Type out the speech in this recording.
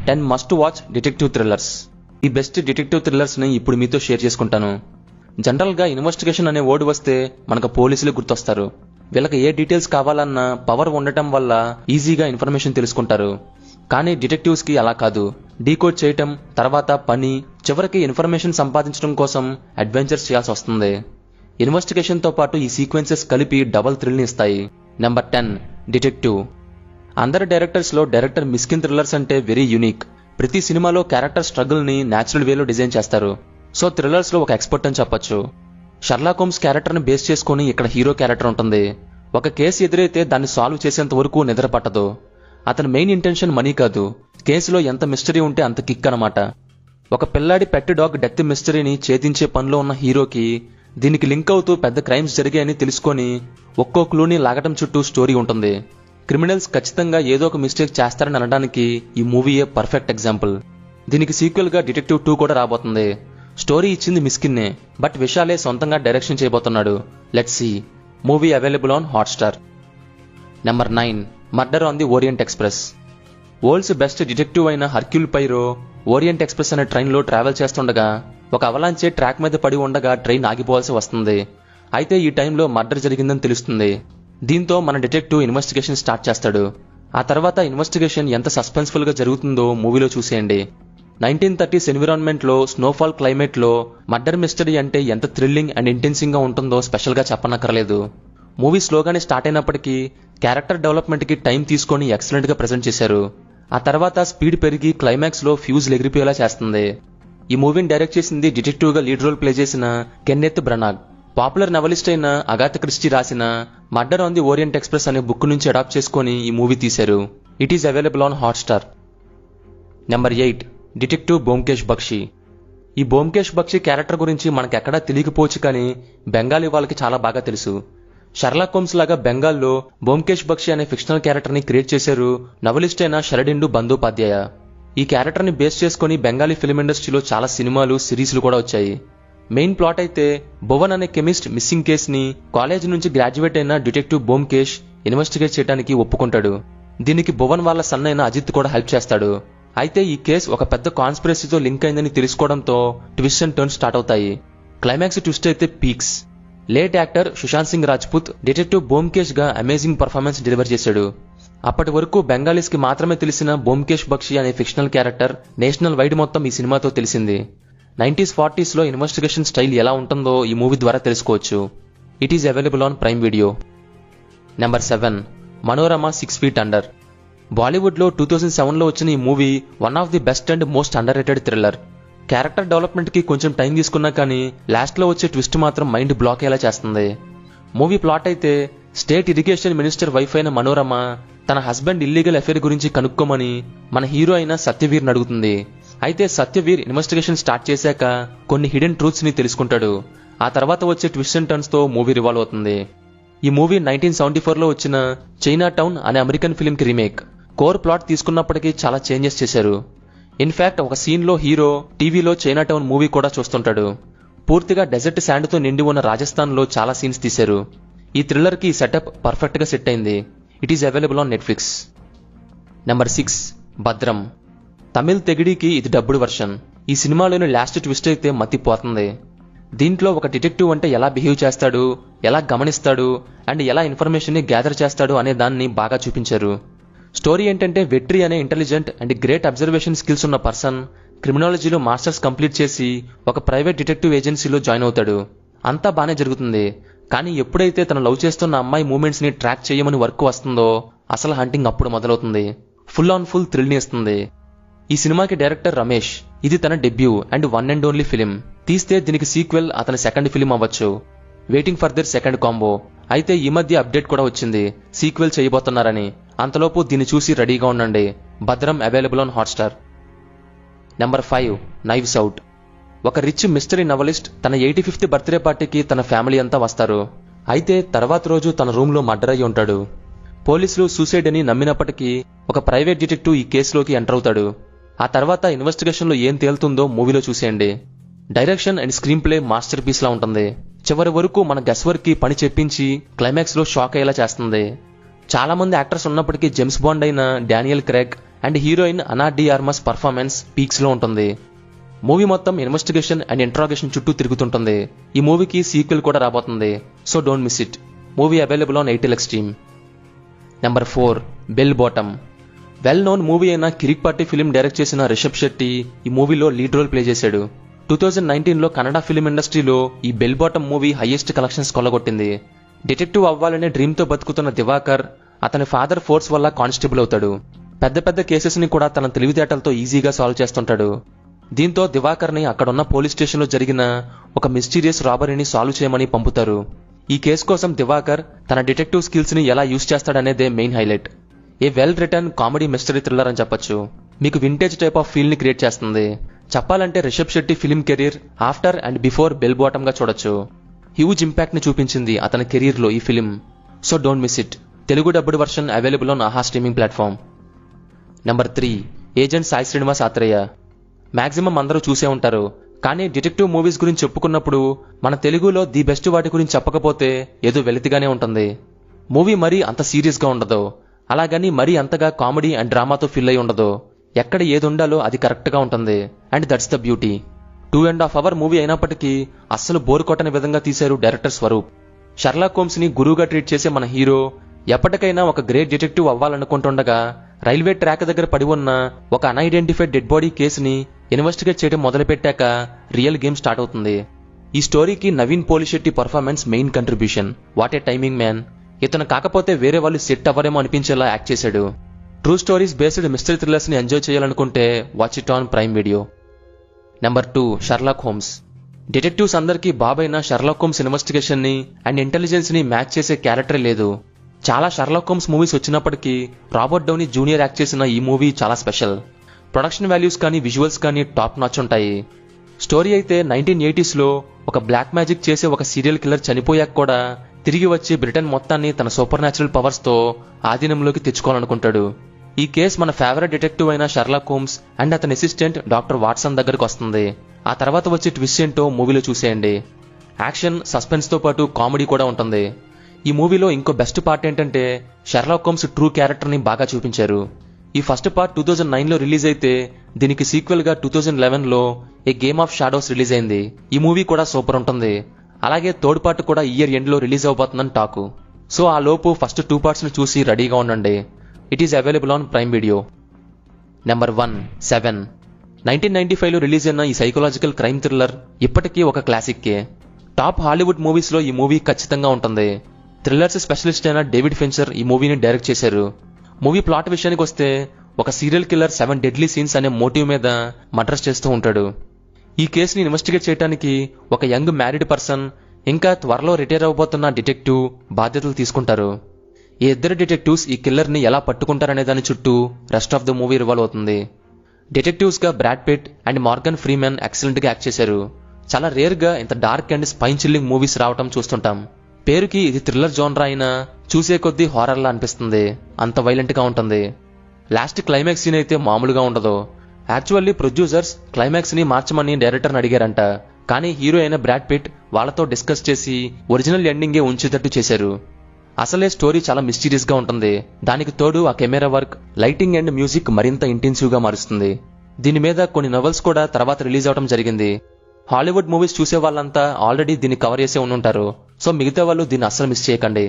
10 must watch detective thrillers. ఈ best detective thrillers ని ఇప్పుడు మీతో షేర్ చేసుకుంటాను. జనరల్ గా ఇన్వెస్టిగేషన్ అనే వర్డ్ వస్తే మనకు పోలీసులు గుర్తొస్తారు. వీళ్ళకి ఏ డీటెయిల్స్ కావాలన్నా పవర్ ఉండటం వల్ల ఈజీగా ఇన్ఫర్మేషన్ తెలుసుకుంటారు. కానీ డిటెక్టివ్స్ కి అలా కాదు. డీకోడ్ చేయటం, తర్వాత పని, చివరికి ఇన్ఫర్మేషన్ సంపాదించడం కోసం అడ్వెంచర్స్ చేయాల్సి వస్తుంది. ఇన్వెస్టిగేషన్ తో పాటు ఈ సీక్వెన్సెస్ కలిపి డబుల్ థ్రిల్ ని ఇస్తాయి. Number 10 detective. అందరి డైరెక్టర్స్ లో డైరెక్టర్ మిస్కిన్ థ్రిల్లర్స్ అంటే వెరీ యూనిక్. ప్రతి సినిమాలో క్యారెక్టర్ స్ట్రగుల్ ని నేచురల్ వేలో డిజైన్ చేస్తారు. సో థ్రిల్లర్స్ లో ఒక ఎక్స్పర్ట్ అని చెప్పొచ్చు. షర్లాక్ హోమ్స్ క్యారెక్టర్ ని బేస్ చేసుకుని ఇక్కడ హీరో క్యారెక్టర్ ఉంటుంది. ఒక కేసు ఎదురైతే దాన్ని సాల్వ్ చేసేంత వరకు నిద్ర పట్టదు. అతని మెయిన్ ఇంటెన్షన్ మనీ కాదు, కేసులో ఎంత మిస్టరీ ఉంటే అంత కిక్ అనమాట. ఒక పిల్లాడి పెట్ డాగ్ డెత్ మిస్టరీని ఛేదించే పనిలో ఉన్న హీరోకి దీనికి లింక్ అవుతూ పెద్ద క్రైమ్స్ జరిగాయని తెలుసుకొని ఒక్కో క్లూని లాగటం చుట్టూ స్టోరీ ఉంటుంది. క్రిమినల్స్ ఖచ్చితంగా ఏదో ఒక మిస్టేక్ చేస్తారని అనడానికి ఈ మూవీయే పర్ఫెక్ట్ ఎగ్జాంపుల్. దీనికి సీక్వెల్ గా డిటెక్టివ్ 2 కూడా రాబోతుంది. స్టోరీ ఇచ్చింది మిస్కిన్నే, బట్ విశాలే సొంతంగా డైరెక్షన్ చేయబోతున్నాడు. Let's see. Movie available on Hotstar. Number 9 murder on the Orient Express. World's best detective అయిన హర్క్యూల్ పైరో ఓరియంట్ ఎక్స్ప్రెస్ అనే ట్రైన్లో ట్రావెల్ చేస్తుండగా ఒక అవలాంచే ట్రాక్ మీద పడి ఉండగా ట్రైన్ ఆగిపోవాల్సి వస్తుంది. అయితే ఈ టైంలో మర్డర్ జరిగిందని తెలుస్తుంది. దీంతో మన డిటెక్టివ్ ఇన్వెస్టిగేషన్ స్టార్ట్ చేస్తాడు. ఆ తర్వాత ఇన్వెస్టిగేషన్ ఎంత సస్పెన్స్ఫుల్ గా జరుగుతుందో మూవీలో చూసేయండి. 1930s ఎన్విరాన్మెంట్ లో స్నోఫాల్ క్లైమేట్ లో మర్డర్ మిస్టరీ అంటే ఎంత థ్రిల్లింగ్ అండ్ ఇంటెన్సింగ్ గా ఉంటుందో స్పెషల్ గా చెప్పనక్కర్లేదు. మూవీ స్లోగానే స్టార్ట్ అయినప్పటికీ క్యారెక్టర్ డెవలప్మెంట్ కి టైం తీసుకొని ఎక్సలెంట్ గా ప్రెజెంట్ చేశారు. ఆ తర్వాత స్పీడ్ పెరిగి క్లైమాక్స్ లో ఫ్యూజ్ ఎగిరిపోయేలా చేస్తుంది. ఈ మూవీని డైరెక్ట్ చేసింది డిటెక్టివ్ గా లీడ్ రోల్ ప్లే చేసిన కెన్నెత్ బ్రనాగ్. పాపులర్ నవలిస్ట్ అయిన అగాథా క్రిస్టీ రాసిన Murder on the Orient Express అనే బుక్ నుంచి అడాప్ట్ చేసుకుని ఈ మూవీ తీశారు. It is available on Hotstar. Number 8 detective Byomkesh Bakshi. ఈ బ్యోమ్కేష్ బక్షి క్యారెక్టర్ గురించి మనకెక్కడా తెలియకపోవచ్చు, కానీ బెంగాలీ వాళ్ళకి చాలా బాగా తెలుసు. షర్లాక్ హోమ్స్ లాగా బెంగాల్లో బ్యోమ్కేష్ బక్షి అనే ఫిక్షనల్ క్యారెక్టర్ ని క్రియేట్ చేశారు నవలిస్ట్ అయిన శరదిండు బందోపాధ్యాయ. ఈ క్యారెక్టర్ ని బేస్ చేసుకుని బెంగాలీ ఫిల్మ్ ఇండస్ట్రీలో చాలా సినిమాలు, సిరీస్లు కూడా వచ్చాయి. మెయిన్ ప్లాట్ అయితే భువన్ అనే కెమిస్ట్ మిస్సింగ్ కేస్ ని కాలేజ్ నుంచి గ్రాడ్యుయేట్ అయిన డిటెక్టివ్ బ్యోమ్కేష్ ఇన్వెస్టిగేట్ చేయడానికి ఒప్పుకుంటాడు. దీనికి భువన్ వాళ్ళ సన్ అయిన అజిత్ కూడా హెల్ప్ చేస్తాడు. అయితే ఈ కేసు ఒక పెద్ద కాన్స్పిరసీతో లింక్ అయిందని తెలుసుకోవడంతో ట్విస్ట్ అండ్ టర్న్ స్టార్ట్ అవుతాయి. క్లైమాక్స్ ట్విస్ట్ అయితే peaks. Late actor Sushant Singh Rajput detective Byomkesh గా అమేజింగ్ పర్ఫార్మెన్స్ డెలివర్ చేశాడు. అప్పటి వరకు బెంగాలీస్ కి మాత్రమే తెలిసిన బ్యోమ్కేష్ బక్షి అనే ఫిక్షనల్ క్యారెక్టర్ నేషనల్ వైడ్ మొత్తం ఈ సినిమాతో తెలిసింది. 90s 40s లో ఇన్వెస్టిగేషన్ స్టైల్ ఎలా ఉంటుందో ఈ మూవీ ద్వారా తెలుసుకోవచ్చు. It is available on prime video. Number 7 Manorama 6 feet under. Bollywood లో 2007 లో వచ్చిన ఈ movie one of the best and most under rated thriller. Character development కి కొంచెం టైం తీసుకున్నా కానీ లాస్ట్ లో వచ్చే ట్విస్ట్ మాత్రం మైండ్ బ్లాక్ అయ్యేలా చేస్తుంది. మూవీ ప్లాట్ అయితే స్టేట్ ఇరిగేషన్ మినిస్టర్ వైఫ్ అయిన మనోరమ తన హస్బెండ్ ఇల్లీగల్ అఫేర్ గురించి కనుక్కోమని మన హీరో అయిన సత్యవీర్ అడుగుతుంది. అయితే సత్యవీర్ ఇన్వెస్టిగేషన్ స్టార్ట్ చేశాక కొన్ని హిడెన్ ట్రూత్స్ ని తెలుసుకుంటాడు. ఆ తర్వాత వచ్చే ట్విస్ట్ అండ్ టర్న్స్ తో మూవీ రివాల్వ్ అవుతుంది. ఈ మూవీ 1974 లో వచ్చిన చైనా టౌన్ అనే అమెరికన్ ఫిల్మ్ కి రీమేక్. కోర్ ప్లాట్ తీసుకున్నప్పటికీ చాలా చేంజెస్ చేశారు. ఇన్ఫాక్ట్ ఒక సీన్ లో హీరో టీవీలో చైనా టౌన్ మూవీ కూడా చూస్తుంటాడు. పూర్తిగా డెజర్ట్ శాండ్ తో నిండి ఉన్న రాజస్థాన్ లో చాలా సీన్స్ తీశారు. ఈ థ్రిల్లర్ కి సెటప్ పర్ఫెక్ట్ గా సెట్ అయింది. It is available on Netflix. Number 6 భద్రం. తమిళ్ తెగిడికి ఇది డబ్బుడ్ వర్షన్. ఈ సినిమాలోని లాస్ట్ ట్విస్ట్ అయితే మతిపోతుంది. దీంట్లో ఒక డిటెక్టివ్ అంటే ఎలా బిహేవ్ చేస్తాడు, ఎలా గమనిస్తాడు అండ్ ఎలా ఇన్ఫర్మేషన్ ని గ్యాదర్ చేస్తాడు అనే దాన్ని బాగా చూపించారు. స్టోరీ ఏంటంటే వెట్రి అనే intelligent and great observation skills ఉన్న పర్సన్ క్రిమినాలజీలో మాస్టర్స్ కంప్లీట్ చేసి ఒక ప్రైవేట్ డిటెక్టివ్ ఏజెన్సీలో జాయిన్ అవుతాడు. అంతా బానే జరుగుతుంది. కానీ ఎప్పుడైతే తను లవ్ చేస్తున్న అమ్మాయి మూమెంట్స్ ని ట్రాక్ చేయమని వర్క్ వస్తుందో అసలు హంటింగ్ అప్పుడు మొదలవుతుంది. ఫుల్ ఆన్ ఫుల్ థ్రిల్ ని ఇస్తుంది. ఈ సినిమాకి డైరెక్టర్ రమేష్. ఇది తన debut and one and only film. తీస్తే దీనికి సీక్వెల్ అతని సెకండ్ ఫిలిం అవ్వచ్చు. Waiting for their second combo. అయితే ఈ మధ్య అప్డేట్ కూడా వచ్చింది, సీక్వెల్ చేయబోతున్నారని. అంతలోపు దీన్ని చూసి రెడీగా ఉండండి. భద్రం available on Hotstar. Number 5 knives out. ఒక రిచ్ మిస్టరీ నవలిస్ట్ తన 85th బర్త్డే పార్టీకి తన ఫ్యామిలీ అంతా వస్తారు. అయితే తర్వాత రోజు తన రూమ్ లో మర్డర్ అయి ఉంటాడు. పోలీసులు సూసైడ్ అని నమ్మినప్పటికీ ఒక ప్రైవేట్ డిటెక్టివ్ ఈ కేసులోకి ఎంటర్ అవుతాడు. ఆ తర్వాత ఇన్వెస్టిగేషన్ లో ఏం తేలుతుందో మూవీలో చూసేయండి. Direction and screenplay masterpiece లా ఉంటుంది. చివరి వరకు మన గెస్ వర్క్ కి పని చెప్పించి క్లైమాక్స్ లో షాక్ అయ్యేలా చేస్తుంది. చాలా మంది యాక్టర్స్ ఉన్నప్పటికీ జేమ్స్ బాండ్ అయిన డానియల్ క్రేగ్ అండ్ హీరోయిన్ అనా డి ఆర్మస్ పర్ఫార్మెన్స్ పీక్స్ లో ఉంటుంది. మూవీ మొత్తం ఇన్వెస్టిగేషన్ అండ్ ఇంట్రాగేషన్ చుట్టూ తిరుగుతుంటుంది. ఈ మూవీకి సీక్వెల్ కూడా రాబోతుంది, so don't miss it. Movie available on Airtel extreme. Number 4 bell bottom. Well known movie అయిన కిరిక్ పార్టీ ఫిలిం డైరెక్ట్ చేసిన రిషబ్ శెట్టి ఈ మూవీలో లీడ్ రోల్ ప్లే చేశాడు. 2019లో కన్నడ ఫిలిం ఇండస్ట్రీలో ఈ bell bottom movie highest collections కొల్లగొట్టింది. డిటెక్టివ్ అవ్వాలనే డ్రీమ్తో బతుకుతున్న దివాకర్ అతని ఫాదర్ ఫోర్స్ వల్ల కానిస్టేబుల్ అవుతాడు. పెద్ద పెద్ద కేసెస్ ని కూడా తన తెలివితేటలతో ఈజీగా సాల్వ్ చేస్తుంటాడు. దీంతో దివాకర్ని అక్కడున్న పోలీస్ స్టేషన్లో జరిగిన ఒక మిస్టీరియస్ రాబరీని సాల్వ్ చేయమని పంపుతారు. ఈ కేసు కోసం దివాకర్ తన డిటెక్టివ్ స్కిల్స్ ని ఎలా యూజ్ చేస్తాడనేదే main highlight. A well written comedy mystery thriller అని చెప్పొచ్చు. మీకు వింటేజ్ టైప్ ఆఫ్ ఫీల్ ని క్రియేట్ చేస్తుంది. చెప్పాలంటే Rishab Shetty film career after and before bell bottom గా చూడొచ్చు. హ్యూజ్ ఇంపాక్ట్ ని చూపించింది అతని కెరీర్ లో ఈ film, so don't miss it. Telugu dubbed version available on Aha streaming platform. Number 3 agent Sai Srinivas Athreya. Maximum అందరూ చూసే ఉంటారు, కానీ డిటెక్టివ్ మూవీస్ గురించి చెప్పుకున్నప్పుడు మన తెలుగులో ది బెస్ట్ వాటి గురించి చెప్పకపోతే ఏదో వెలితిగానే ఉంటుంది. మూవీ మరీ అంత సీరియస్ గా ఉండదు, అలాగని మరీ అంతగా కామెడీ అండ్ డ్రామాతో ఫిల్ అయి ఉండదు. ఎక్కడ ఏది ఉండాలో అది కరెక్ట్ గా ఉంటుంది, and that's the beauty. 2.5 hour movie అయినప్పటికీ అస్సలు బోర్ కొట్టని విధంగా తీశారు డైరెక్టర్ స్వరూప్. షర్లాక్ హోమ్స్ ని గురువుగా ట్రీట్ చేసే మన హీరో ఎప్పటికైనా ఒక గ్రేట్ డిటెక్టివ్ అవ్వాలనుకుంటుండగా రైల్వే ట్రాక్ దగ్గర పడి ఉన్న ఒక అన్ఐడెంటిఫైడ్ డెడ్ బాడీ కేసుని ఇన్వెస్టిగేట్ చేయడం మొదలుపెట్టాక రియల్ గేమ్ స్టార్ట్ అవుతుంది. ఈ స్టోరీకి Naveen Polishetty performance main contribution. What a timing man. ఇతను కాకపోతే వేరే వాళ్ళు సెట్ అవ్వరేమో అనిపించేలా యాక్ట్ చేశాడు. True stories based mystery thrillers ని ఎంజాయ్ చేయాలనుకుంటే watch it on prime video. Number 2 Sherlock Holmes. Detectives అందరికీ బాబైన షర్లాక్ హోమ్స్ ఇన్వెస్టిగేషన్ ని అండ్ ఇంటెలిజెన్స్ ని మ్యాచ్ చేసే క్యారెక్టరే లేదు. చాలా షర్లాక్ హోమ్స్ మూవీస్ వచ్చినప్పటికీ రాబర్ట్ డౌనీ జూనియర్ యాక్ట్ చేసిన ఈ మూవీ చాలా స్పెషల్. ప్రొడక్షన్ వాల్యూస్ కానీ విజువల్స్ కానీ టాప్ నాచ్ ఉంటాయి. స్టోరీ అయితే 1980sలో ఒక బ్లాక్ మ్యాజిక్ చేసే ఒక సీరియల్ కిల్లర్ చనిపోయాక కూడా తిరిగి వచ్చి బ్రిటన్ మొత్తాన్ని తన సూపర్ న్యాచురల్ పవర్స్ తో ఆధీనంలోకి తెచ్చుకోవాలనుకుంటాడు. ఈ కేసు మన ఫేవరెట్ డిటెక్టివ్ అయిన షర్లాక్ హోమ్స్ అండ్ అతని అసిస్టెంట్ డాక్టర్ వాట్సన్ దగ్గరకు వస్తుంది. ఆ తర్వాత వచ్చే ట్విస్ట్ ఏంటో మూవీలో చూసేయండి. యాక్షన్, సస్పెన్స్ తో పాటు కామెడీ కూడా ఉంటుంది. ఈ మూవీలో ఇంకో బెస్ట్ పార్ట్ ఏంటంటే షర్లాక్ హోమ్స్ ట్రూ క్యారెక్టర్ ని బాగా చూపించారు. ఈ ఫస్ట్ పార్ట్ 2009లో రిలీజ్ అయితే దీనికి సీక్వెల్ గా 2011లో a game of shadows release అయింది. ఈ మూవీ కూడా సూపర్ ఉంటుంది. అలాగే థర్డ్ పార్ట్ కూడా ఇయర్ ఎండ్ లో రిలీజ్ అవబోతుందని టాకు. సో ఆ లోపు ఫస్ట్ 2 parts ని చూసి రెడీగా ఉండండి. It is available on prime video. Number 1 7. 1995లో రిలీజ్ అయిన ఈ సైకలాజికల్ క్రైమ్ థ్రిల్లర్ ఇప్పటికీ ఒక క్లాసిక్కే. టాప్ హాలీవుడ్ మూవీస్ లో ఈ మూవీ ఖచ్చితంగా ఉంటుంది. థ్రిల్లర్స్ స్పెషలిస్ట్ అయిన డేవిడ్ ఫించర్ ఈ మూవీని డైరెక్ట్ చేశారు. మూవీ ప్లాట్ విషయానికి వస్తే ఒక సీరియల్ కిల్లర్ 7 డెడ్లీ సీన్స్ అనే మోటివ్ మీద మర్డర్స్ చేస్తూ ఉంటాడు. ఈ కేసుని ఇన్వెస్టిగేట్ చేయడానికి ఒక యంగ్ మ్యారీడ్ పర్సన్ ఇంకా త్వరలో రిటైర్ అవబోతున్న డిటెక్టివ్ బాధ్యతలు తీసుకుంటారు. ఈ ఇద్దరు డిటెక్టివ్స్ ఈ కిల్లర్ ని ఎలా పట్టుకుంటారనే దాని చుట్టూ rest of the movie revolve అవుతుంది. డిటెక్టివ్స్ గా Brad Pitt and Morgan Freeman excellent గా యాక్ట్ చేశారు. చాలా రేర్ గా ఇంత dark and spine chilling movies రావటం చూస్తుంటాం. పేరుకి ఇది థ్రిల్లర్ జోనరా అయినా చూసే కొద్దీ హారర్లా అనిపిస్తుంది. అంత వైలెంట్ గా ఉంటుంది. లాస్ట్ క్లైమాక్స్ సీన్ అయితే మామూలుగా ఉండదు. యాక్చువల్లీ ప్రొడ్యూసర్స్ క్లైమాక్స్ ని మార్చమని డైరెక్టర్ని అడిగారంట, కానీ హీరో అయిన బ్రాడ్ పిట్ వాళ్ళతో డిస్కస్ చేసి ఒరిజినల్ ఎండింగే ఉంచేటట్టు చేశారు. అసలే స్టోరీ చాలా మిస్టీరియస్ గా ఉంటుంది. దానికి తోడు ఆ camera work, lighting and music మరింత ఇంటెన్సివ్ గా మారుస్తుంది. దీని మీద కొన్ని నవల్స్ కూడా తర్వాత రిలీజ్ అవడం జరిగింది. హాలీవుడ్ మూవీస్ చూసే వాళ్ళంతా ఆల్రెడీ దీన్ని కవర్ చేసే ఉండుంటారు. సో మిగతా వాళ్ళు దీన్ని అస్సలు మిస్ చేయకండి.